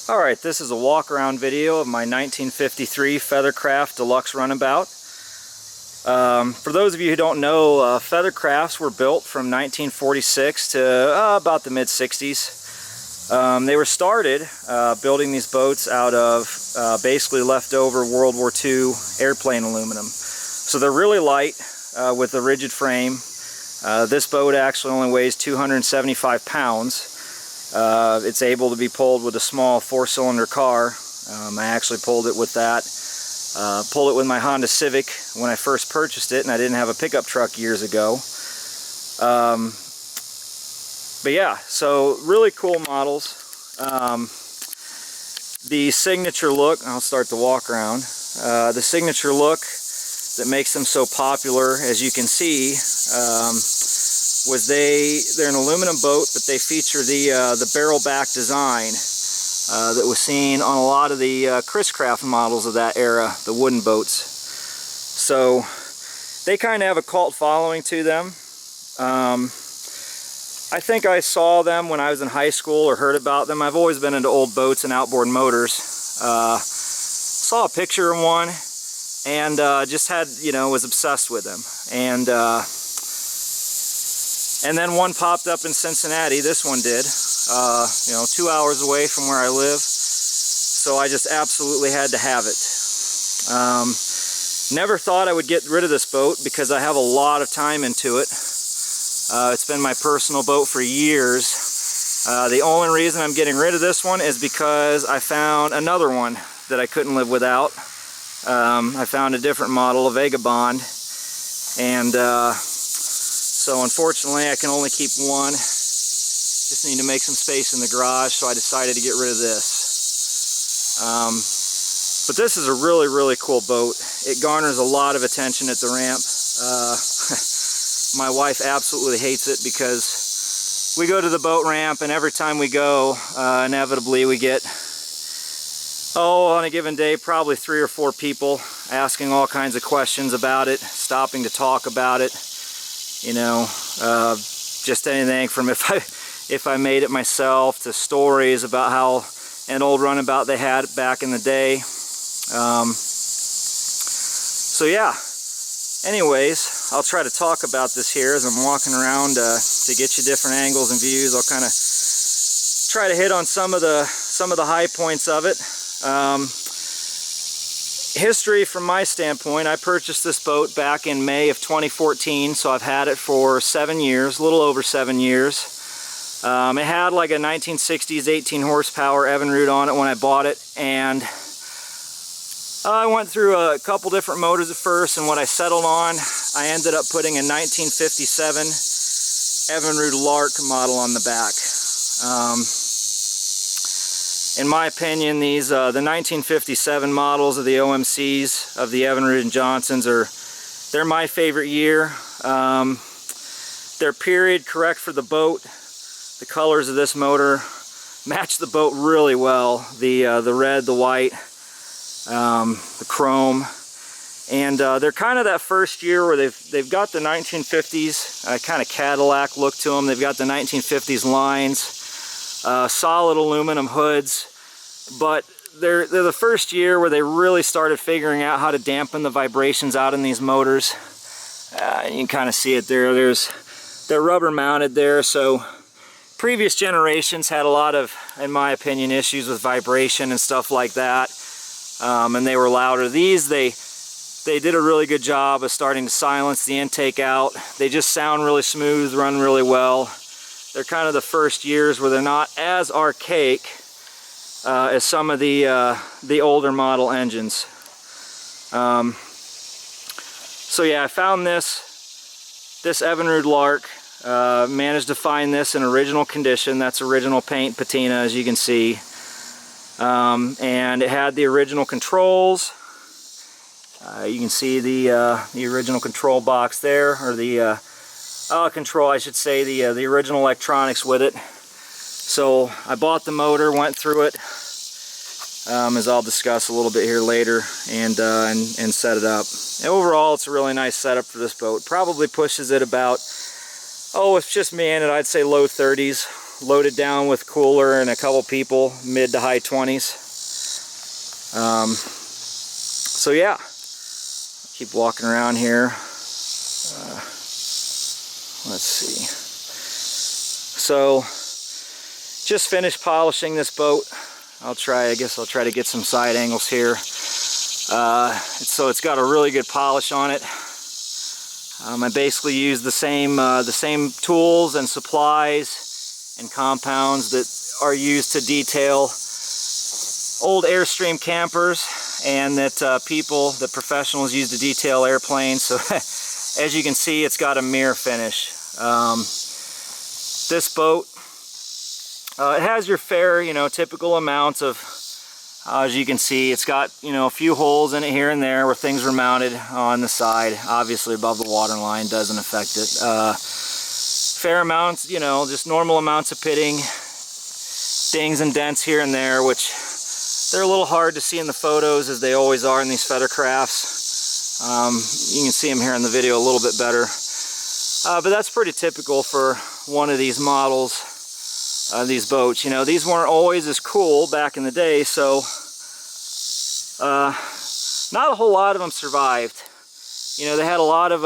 Alright, this is a walk around video of my 1953 Feathercraft Deluxe Runabout. For those of you who don't know, Feathercrafts were built from 1946 to about the mid-60s. They were started building these boats out of basically leftover World War II airplane aluminum. So they're really light with a rigid frame. This boat actually only weighs 275 pounds. It's able to be pulled with a small 4-cylinder car. I actually pulled it with that. Pulled it with my Honda Civic when I first purchased it, and I didn't have a pickup truck years ago. But yeah, so really cool models. The signature look, I'll start the walk around. The signature look that makes them so popular, as you can see, was they're an aluminum boat, but they feature the barrel back design that was seen on a lot of the Chris Craft models of that era, the wooden boats. So they kind of have a cult following to them. I think I saw them when I was in high school or heard about them. I've always been into old boats and outboard motors. Saw a picture of one and just had, was obsessed with them. And then one popped up in Cincinnati. This one did, 2 hours away from where I live. So I just absolutely had to have it. Never thought I would get rid of this boat because I have a lot of time into it. It's been my personal boat for years. The only reason I'm getting rid of this one is because I found another one that I couldn't live without. I found a different model, a Vagabond, and so unfortunately I can only keep one. Just need to make some space in the garage, so I decided to get rid of this. But this is a really, really cool boat. It garners a lot of attention at the ramp. My wife absolutely hates it because we go to the boat ramp, and every time we go, inevitably we get, on a given day, probably 3 or 4 people asking all kinds of questions about it, stopping to talk about it. Just anything from if I made it myself to stories about how an old runabout they had back in the day. So yeah, anyways, I'll try to talk about this here as I'm walking around to get you different angles and views. I'll kind of try to hit on some of the high points of it. History from my standpoint, I purchased this boat back in May of 2014, so I've had it for 7 years, a little over 7 years. It had like a 1960s 18 horsepower Evinrude on it when I bought it, and I went through a couple different motors at first, and what I settled on, I ended up putting a 1957 Evinrude Lark model on the back. In my opinion, these the 1957 models of the OMCs of the Evinrude and Johnsons they're my favorite year. They're period correct for the boat. The colors of this motor match the boat really well. The red, the white, the chrome, and they're kind of that first year where they've got the 1950s kind of Cadillac look to them. They've got the 1950s lines. Solid aluminum hoods, but they're the first year where they really started figuring out how to dampen the vibrations out in these motors. You can kind of see it there. They're rubber mounted there, so previous generations had a lot of, in my opinion, issues with vibration and stuff like that, and they were louder. These, they did a really good job of starting to silence the intake out. They just sound really smooth, run really well. They're kind of the first years where they're not as archaic as some of the older model engines. So yeah, I found this Evinrude Lark. Managed to find this in original condition. That's original paint patina, as you can see. And it had the original controls. You can see the original control box there, or the control, I should say, the original electronics with it. So I bought the motor, went through it, as I'll discuss a little bit here later, and set it up. And overall, it's a really nice setup for this boat. Probably pushes it about, if it's just me in it, I'd say low 30s. loaded down with cooler and a couple people, mid to high 20s. So yeah, keep walking around here. Let's see. So just finished polishing this boat. I guess I'll try to get some side angles here. So it's got a really good polish on it. I basically use the same tools and supplies and compounds that are used to detail old Airstream campers, and that professionals use to detail airplanes. So as you can see, it's got a mirror finish. This boat, it has your fair, typical amounts of, as you can see, it's got, a few holes in it here and there where things were mounted on the side. Obviously above the waterline doesn't affect it. Fair amounts, just normal amounts of pitting, dings and dents here and there, which they're a little hard to see in the photos, as they always are in these Feathercrafts. You can see them here in the video a little bit better. But that's pretty typical for one of these models, these boats. These weren't always as cool back in the day, so not a whole lot of them survived. They had a lot of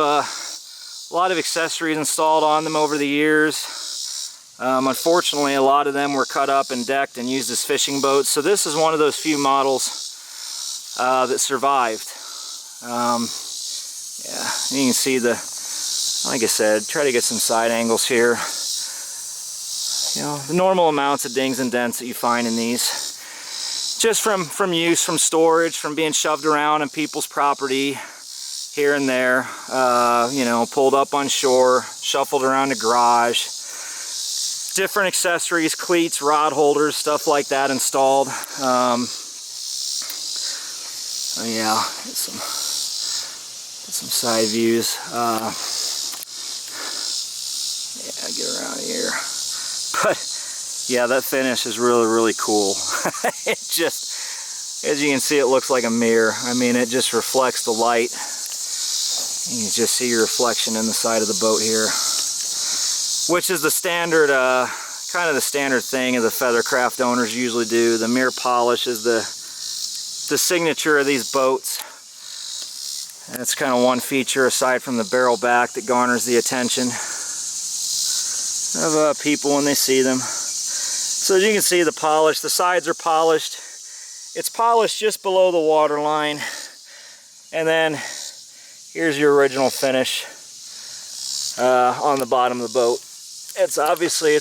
accessories installed on them over the years. Unfortunately, a lot of them were cut up and decked and used as fishing boats. So this is one of those few models that survived. Yeah, you can see like I said, try to get some side angles here. The normal amounts of dings and dents that you find in these. Just from use, from storage, from being shoved around in people's property here and there. Pulled up on shore, shuffled around the garage. Different accessories, cleats, rod holders, stuff like that installed. Yeah, get some side views. Yeah, get around here. But yeah, that finish is really cool. It just, as you can see, it looks like a mirror. I mean, it just reflects the light. You can just see your reflection in the side of the boat here, which is the standard, kind of the standard thing that the Feathercraft owners usually do. The mirror polish is the signature of these boats. And it's kind of one feature aside from the barrel back that garners the attention of people when they see them. So as you can see, the polish, the sides are polished. It's polished just below the water line. And then here's your original finish on the bottom of the boat. It's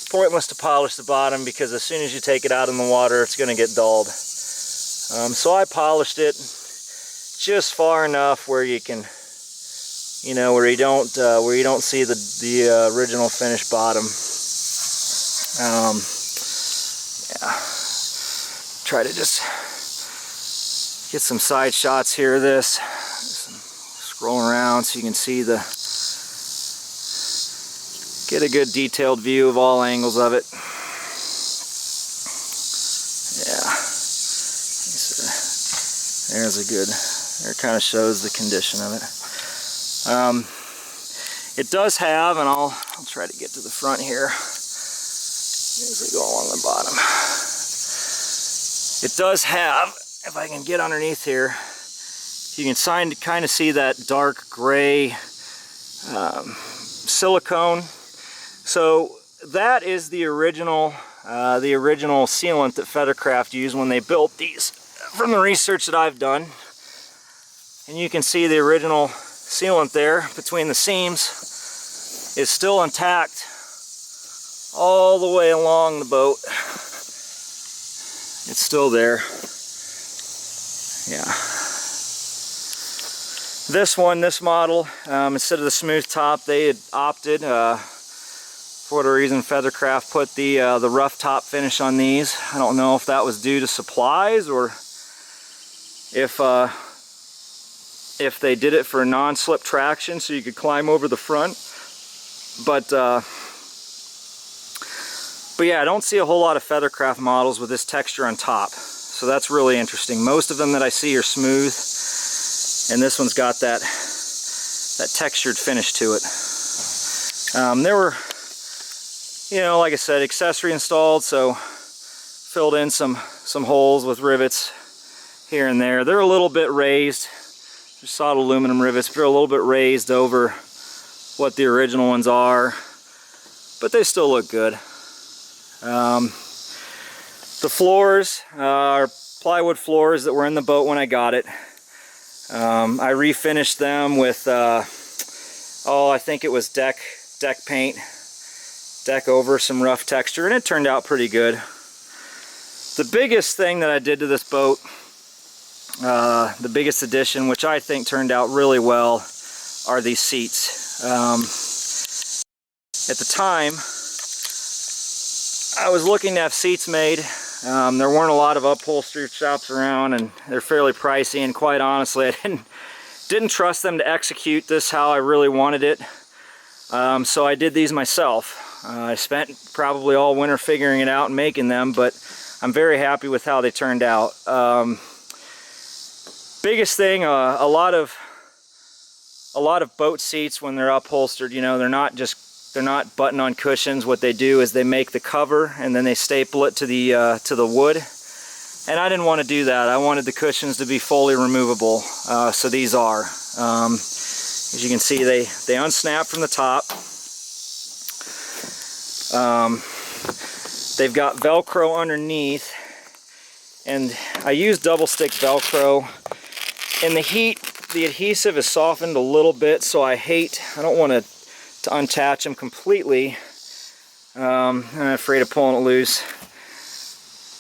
pointless to polish the bottom, because as soon as you take it out in the water, it's going to get dulled. So I polished it just far enough where you can, where you don't see the original finished bottom. Yeah. Try to just get some side shots here of this. Scrolling around so you can see get a good detailed view of all angles of it. Yeah. There's a good, there kind of shows the condition of it. It does have, and I'll try to get to the front here as we go along the bottom. It does have, if I can get underneath here, you can kind of see that dark gray silicone. So that is the original sealant that Feathercraft used when they built these, from the research that I've done. And you can see the original sealant there between the seams is still intact all the way along the boat. It's still there. Yeah. This model, instead of the smooth top, they had opted, for whatever reason, Feathercraft put the rough top finish on these. I don't know if that was due to supplies, or if they did it for non-slip traction so you could climb over the front. But yeah, I don't see a whole lot of Feathercraft models with this texture on top. So that's really interesting. Most of them that I see are smooth, and this one's got that textured finish to it. There were you know, like I said, accessory installed, so filled in some holes with rivets here and there. They're a little bit raised. They're solid aluminum rivets, but they're a little bit raised over what the original ones are, but they still look good. The floors are plywood floors that were in the boat when I got it. I refinished them with, I think it was deck paint, deck over some rough texture, and it turned out pretty good. The biggest thing that I did to this boat, the biggest addition, which I think turned out really well, are these seats. At the time, I was looking to have seats made. There weren't a lot of upholstery shops around, and they're fairly pricey, and quite honestly, I didn't trust them to execute this how I really wanted it. So I did these myself. I spent probably all winter figuring it out and making them, but I'm very happy with how they turned out. Biggest thing, a lot of boat seats when they're upholstered, you know, they're not button-on cushions. What they do is they make the cover and then they staple it to the wood. And I didn't want to do that. I wanted the cushions to be fully removable. So these are. As you can see, they unsnap from the top. They've got Velcro underneath, and I use double stick Velcro. In the heat, the adhesive is softened a little bit, so I don't want to unattach them completely. I'm afraid of pulling it loose.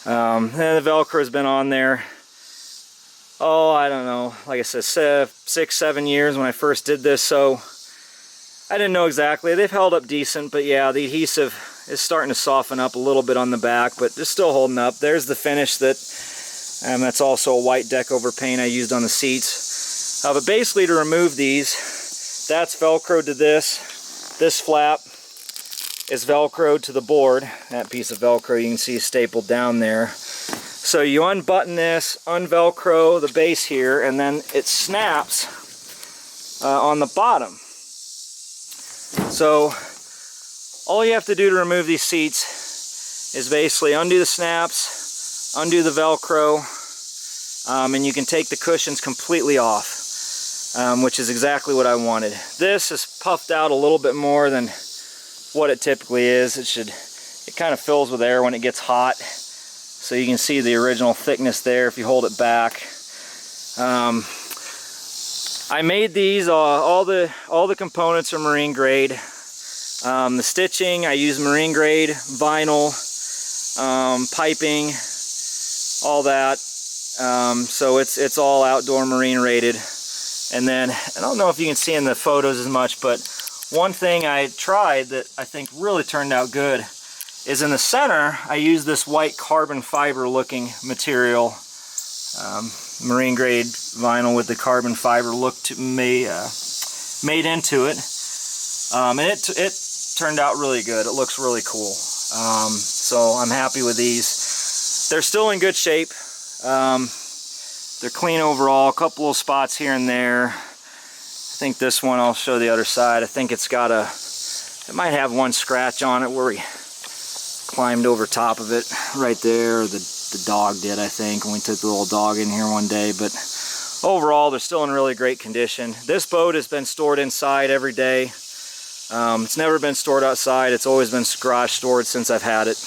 And the Velcro has been on there, I don't know, like I said, 6-7 years when I first did this, so I didn't know exactly. They've held up decent, but yeah, the adhesive is starting to soften up a little bit on the back, but they're still holding up. There's the finish that's also a white deck over paint I used on the seats. But basically, to remove these, that's Velcro to this. This flap is Velcro to the board. That piece of Velcro you can see stapled down there. So you unbutton this, unvelcro the base here, and then it snaps on the bottom. So all you have to do to remove these seats is basically undo the snaps, undo the Velcro, and you can take the cushions completely off, which is exactly what I wanted. This is puffed out a little bit more than what it typically is. It kind of fills with air when it gets hot. So you can see the original thickness there if you hold it back. I made these, all the components are marine grade. The stitching, I use marine grade vinyl, piping, all that. So it's all outdoor marine rated. And then, I don't know if you can see in the photos as much, but one thing I tried that I think really turned out good is in the center, I use this white carbon fiber looking material, marine grade vinyl with the carbon fiber look made into it, and it turned out really good. It looks really cool. So I'm happy with these. They're still in good shape. They're clean overall. A couple little spots here and there. I think this one, I'll show the other side. I think it might have one scratch on it where we climbed over top of it right there. The dog did, I think, when we took the little dog in here one day. But overall, they're still in really great condition. This boat has been stored inside every day. It's never been stored outside. It's always been garage stored since I've had it.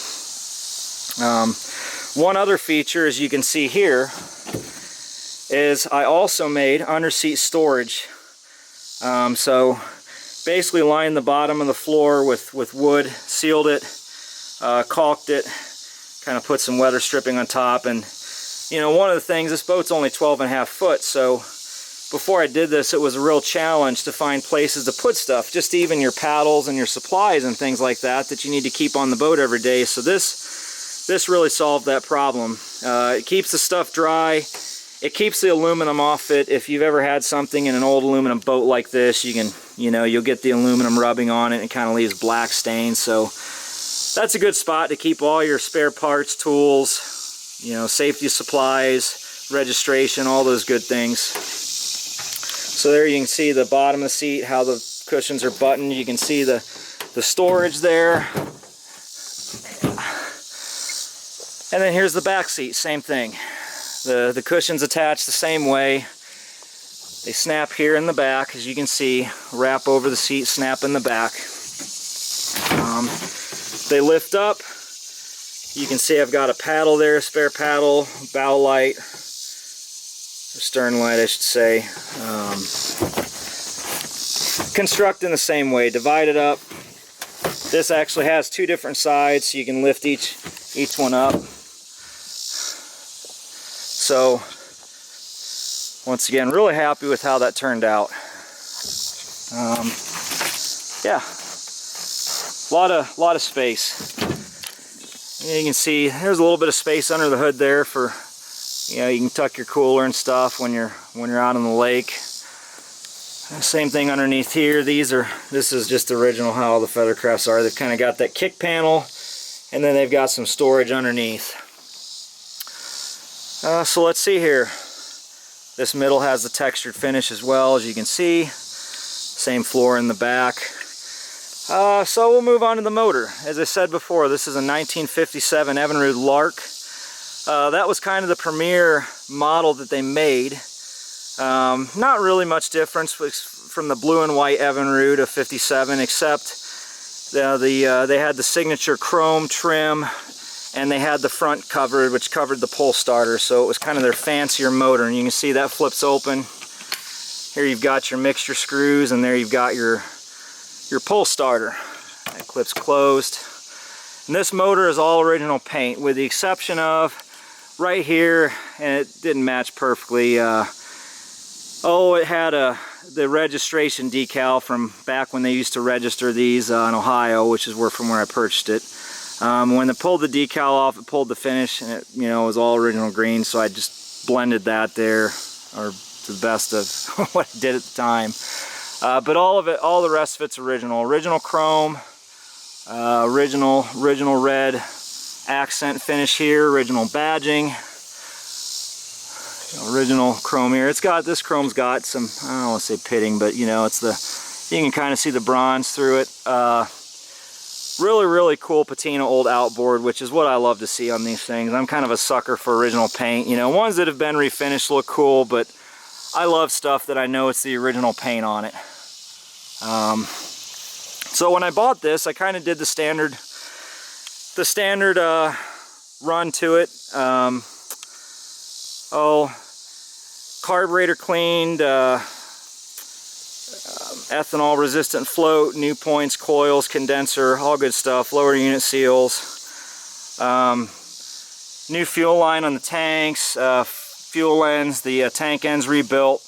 One other feature, as you can see here, is I also made underseat storage. So basically lined the bottom of the floor with wood, sealed it, caulked it, kind of put some weather stripping on top. And you know, one of the things, this boat's only 12.5 foot, so before I did this, it was a real challenge to find places to put stuff, just even your paddles and your supplies and things like that you need to keep on the boat every day. So this really solved that problem. It keeps the stuff dry. It keeps the aluminum off it. If you've ever had something in an old aluminum boat like this, you'll get the aluminum rubbing on it and it kind of leaves black stains. So that's a good spot to keep all your spare parts, tools, safety supplies, registration, all those good things. So there you can see the bottom of the seat, how the cushions are buttoned. You can see the storage there. And then here's the back seat, same thing. The cushion's attached the same way. They snap here in the back, as you can see, wrap over the seat, snap in the back. They lift up. You can see I've got a paddle there, spare paddle, bow light, or stern light I should say. Constructed the same way, divided up. This actually has two different sides, so you can lift each one up. So, once again, really happy with how that turned out. Yeah, lot of space. And you can see there's a little bit of space under the hood there for, you know, you can tuck your cooler and stuff when you're out on the lake. Same thing underneath here. This is just original how all the Feathercrafts are. They've kind of got that kick panel, and then they've got some storage underneath. So let's see here. This middle has the textured finish as well, as you can see. Same floor in the back. So we'll move on to the motor. As I said before, this is a 1957 Evinrude Lark. That was kind of the premier model that they made. Not really much difference from the blue and white Evinrude of 57, except they had the signature chrome trim, and they had the front covered, which covered the pull starter, so it was kind of their fancier motor. And you can see that flips open. Here you've got your mixture screws, and there you've got your pull starter. That clip's closed. And this motor is all original paint, with the exception of right here, and it didn't match perfectly. It had the registration decal from back when they used to register these in Ohio, which is from where I purchased it. When they pulled the decal off, it pulled the finish, and it, you know, was all original green, so I just blended that there, or to the best of what I did at the time. But all the rest of it's original. Original chrome, original red accent finish here, original badging. Original chrome here. This chrome's got some, I don't want to say pitting, but you know, you can kind of see the bronze through it. Really cool patina old outboard, which is what I love to see on these things. I'm kind of a sucker for original paint. You know, ones that have been refinished look cool, but I love stuff that I know it's the original paint on it. So when I bought this, I kind of did the standard run to it. Carburetor cleaned, ethanol resistant float, new points, coils, condenser, all good stuff, lower unit seals, new fuel line on the tanks, fuel ends, the tank ends rebuilt.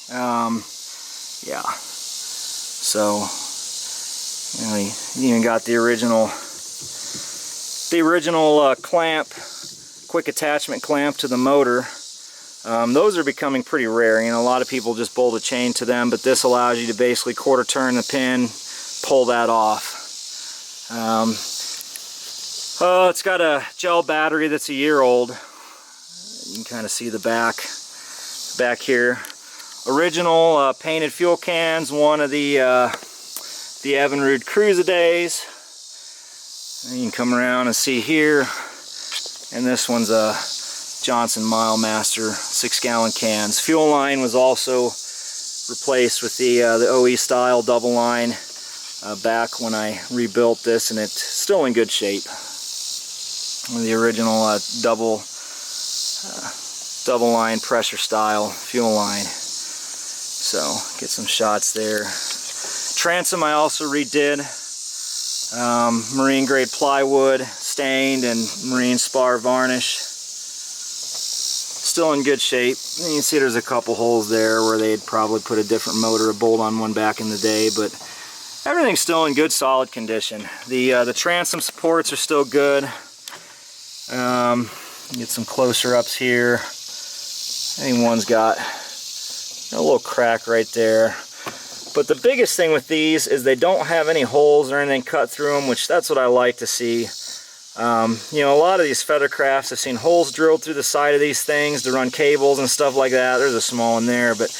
Yeah, so you even got the original clamp, quick attachment clamp to the motor. Those are becoming pretty rare. You know, a lot of people just bolt a chain to them, but this allows you to basically quarter turn the pin, pull that off. It's got a gel battery that's a year old. You can kind of see the back here. Original painted fuel cans, one of the Evinrude Cruise-A-Days. And you can come around and see here, and this one's a Johnson Milemaster 6-gallon cans. Fuel line was also replaced with the OE style double line back when I rebuilt this, and it's still in good shape. The original double line pressure style fuel line. So get some shots there. Transom I also redid. Marine grade plywood, stained, and marine spar varnish. Still in good shape. And you can see there's a couple holes there where they'd probably put a different motor or bolt on one back in the day, but everything's still in good solid condition. The transom supports are still good. Get some closer ups here. I think one's got a little crack right there. But the biggest thing with these is they don't have any holes or anything cut through them, which that's what I like to see. You know, a lot of these Feathercrafts, I've seen holes drilled through the side of these things to run cables and stuff like that. There's a small one there, but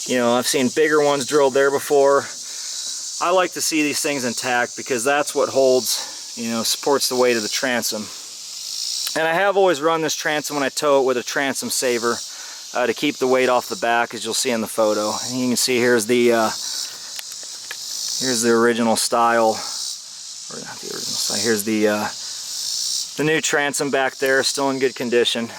you know, I've seen bigger ones drilled there before. I like to see these things intact because that's what holds, you know, supports the weight of the transom. And I have always run this transom when I tow it with a transom saver to keep the weight off the back, as you'll see in the photo. And you can see here's the original style, or not the original style. Here's the new transom back there, still in good condition.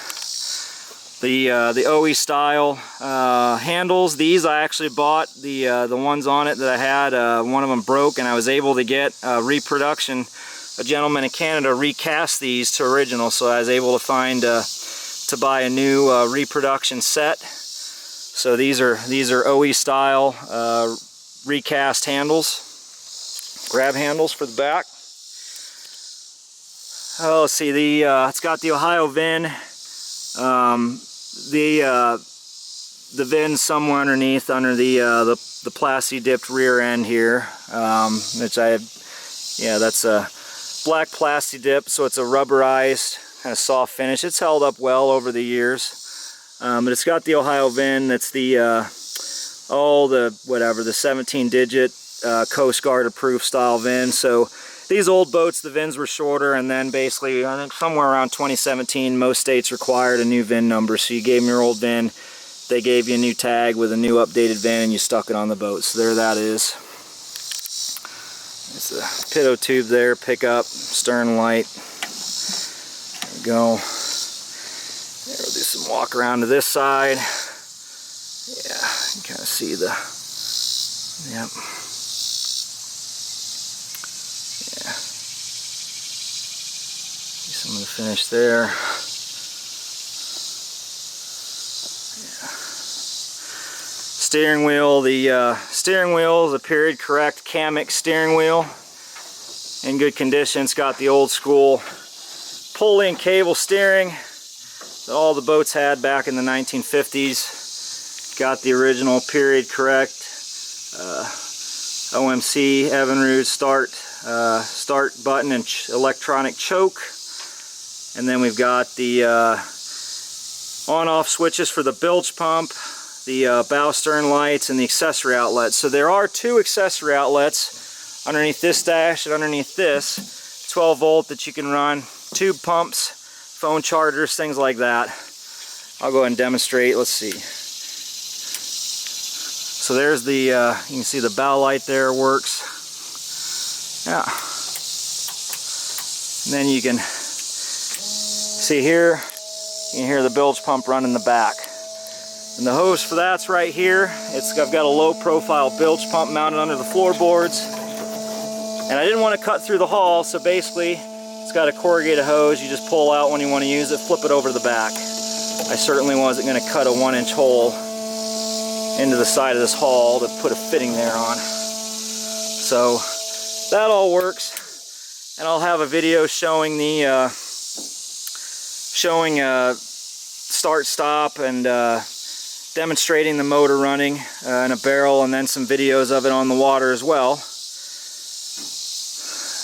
The OE style handles, these I actually bought the ones on it that I had. One of them broke, and I was able to get reproduction. A gentleman in Canada recast these to original, so I was able to find to buy a new reproduction set. So these are OE style recast handles, grab handles for the back. Oh, let's see, it's got the Ohio VIN. The VIN's somewhere underneath, under the plasti dipped rear end here, which that's a black plasti dip, so it's a rubberized kind of soft finish. It's held up well over the years, but it's got the Ohio VIN. That's the 17-digit Coast Guard approved style VIN. So these old boats, the VINs were shorter, and then basically I think somewhere around 2017 most states required a new VIN number. So you gave them your old VIN, they gave you a new tag with a new updated VIN, and you stuck it on the boat. So there that is. There's the pitot tube there, pickup, stern light. There we go. There, we'll do some walk around to this side. Yeah, you can kind of see the, yep. Yeah. See some of the finish there. Yeah. Steering wheel, the steering wheel is a period correct Kamiq steering wheel. In good condition. It's got the old school pulley and cable steering that all the boats had back in the 1950s. Got the original period correct OMC Evinrude start button and electronic choke. And then we've got the on-off switches for the bilge pump, the bow stern lights, and the accessory outlets. So there are two accessory outlets underneath this dash and underneath this, 12 volt that you can run, tube pumps, phone chargers, things like that. I'll go ahead and demonstrate. Let's see. So there's the, you can see the bow light there works. Yeah. And then you can see here, you can hear the bilge pump run in the back. And the hose for that's right here. I've got a low profile bilge pump mounted under the floorboards. And I didn't want to cut through the hull, so basically it's got a corrugated hose. You just pull out when you want to use it, flip it over to the back. I certainly wasn't going to cut a 1-inch hole into the side of this hull to put a fitting there on. So that all works. And I'll have a video showing the start stop and demonstrating the motor running in a barrel, and then some videos of it on the water as well.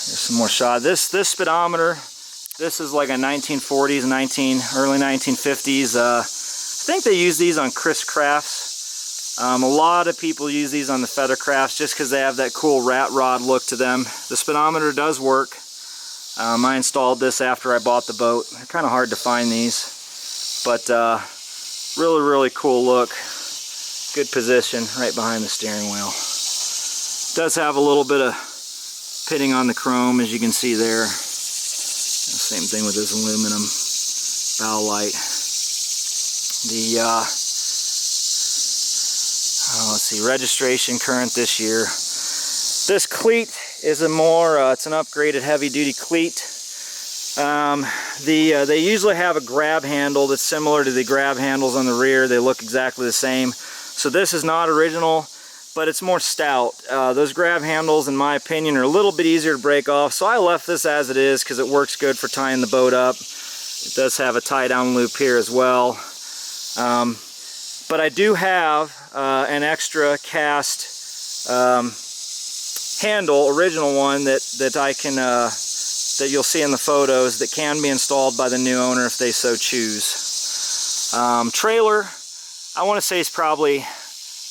There's some more shot. This speedometer, this is like a 1940s, early 1950s. I think they use these on Chris Crafts. A lot of people use these on the Feathercrafts just because they have that cool rat rod look to them. The speedometer does work. I installed this after I bought the boat. They're kind of hard to find these, but really, really cool look. Good position right behind the steering wheel. Does have a little bit of pitting on the chrome, as you can see there. Same thing with this aluminum bow light. The let's see, registration current this year. This cleat is a more, it's an upgraded heavy-duty cleat. They usually have a grab handle that's similar to the grab handles on the rear. They look exactly the same. So this is not original, but it's more stout. Those grab handles, in my opinion, are a little bit easier to break off, so I left this as it is because it works good for tying the boat up. It does have a tie-down loop here as well. But I do have an extra cast handle, original one, that I can, that you'll see in the photos, that can be installed by the new owner if they so choose. Trailer, I want to say it's probably,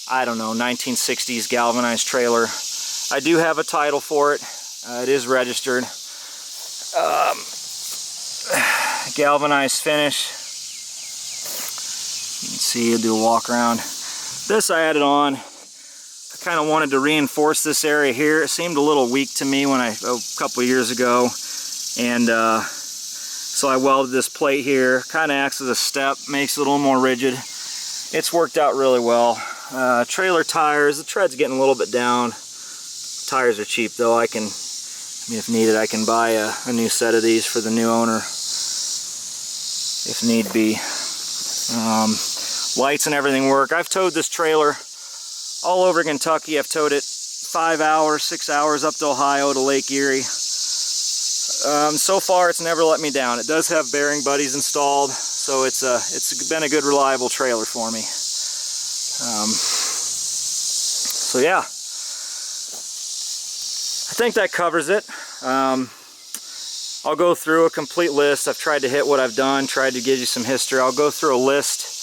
I don't know, 1960s galvanized trailer. I do have a title for it. It is registered. galvanized finish. You can see, I'll do a walk around. This I added on. I kind of wanted to reinforce this area here. It seemed a little weak to me when a couple of years ago, and so I welded this plate here. Kind of acts as a step, makes it a little more rigid. It's worked out really well. Trailer tires, the tread's getting a little bit down. Tires are cheap though. I mean, if needed, I can buy a new set of these for the new owner, if need be. Lights and everything work. I've towed this trailer all over Kentucky. I've towed it 5 hours, 6 hours up to Ohio to Lake Erie. So far it's never let me down. It does have bearing buddies installed, so it's been a good reliable trailer for me. So yeah, I think that covers it. I'll go through a complete list. I've tried to hit what I've done, tried to give you some history. I'll go through a list.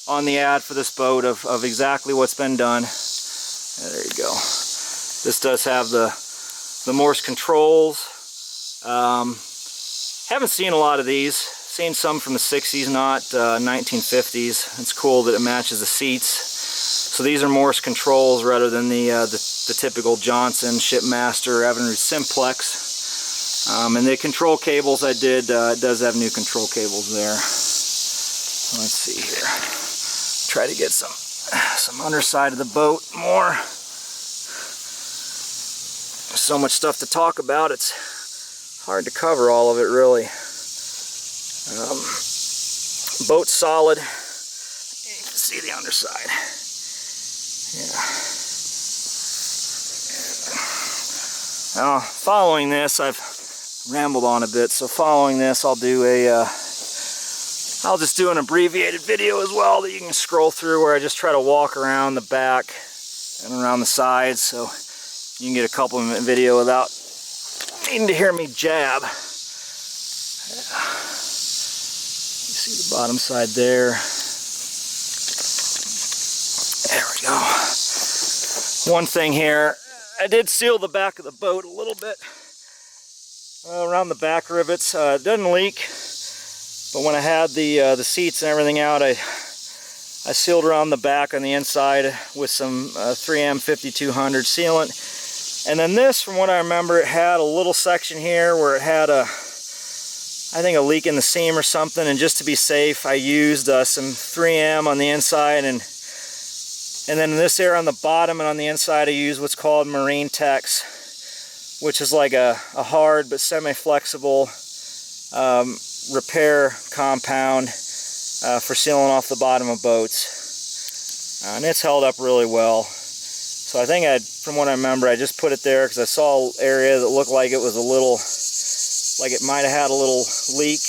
On the ad for this boat of exactly what's been done. There you go. This does have the Morse controls. Haven't seen a lot of these. Seen some from the 60s, not 1950s. It's cool that it matches the seats. So these are Morse controls rather than the typical Johnson, Shipmaster, Evinrude Simplex. And the control cables I did, it does have new control cables there. Let's see here. Try to get some underside of the boat more. So much stuff to talk about, it's hard to cover all of it really. Boat's solid. You can see the underside. Yeah. Now, following this, I've rambled on a bit, so following this I'll just do an abbreviated video as well that you can scroll through, where I just try to walk around the back and around the sides, so you can get a couple minute video without needing to hear me jab. You see the bottom side there. There we go. One thing here, I did seal the back of the boat a little bit around the back rivets. It doesn't leak, but when I had the seats and everything out, I sealed around the back on the inside with some 3M 5200 sealant. And then this, from what I remember, it had a little section here where it had I think a leak in the seam or something, and just to be safe I used some 3M on the inside, and then in this area on the bottom and on the inside I used what's called Marine Tex, which is like a hard but semi-flexible repair compound for sealing off the bottom of boats. And it's held up really well. So I think from what I remember, I just put it there because I saw an area that looked like it was a little, like it might have had a little leak.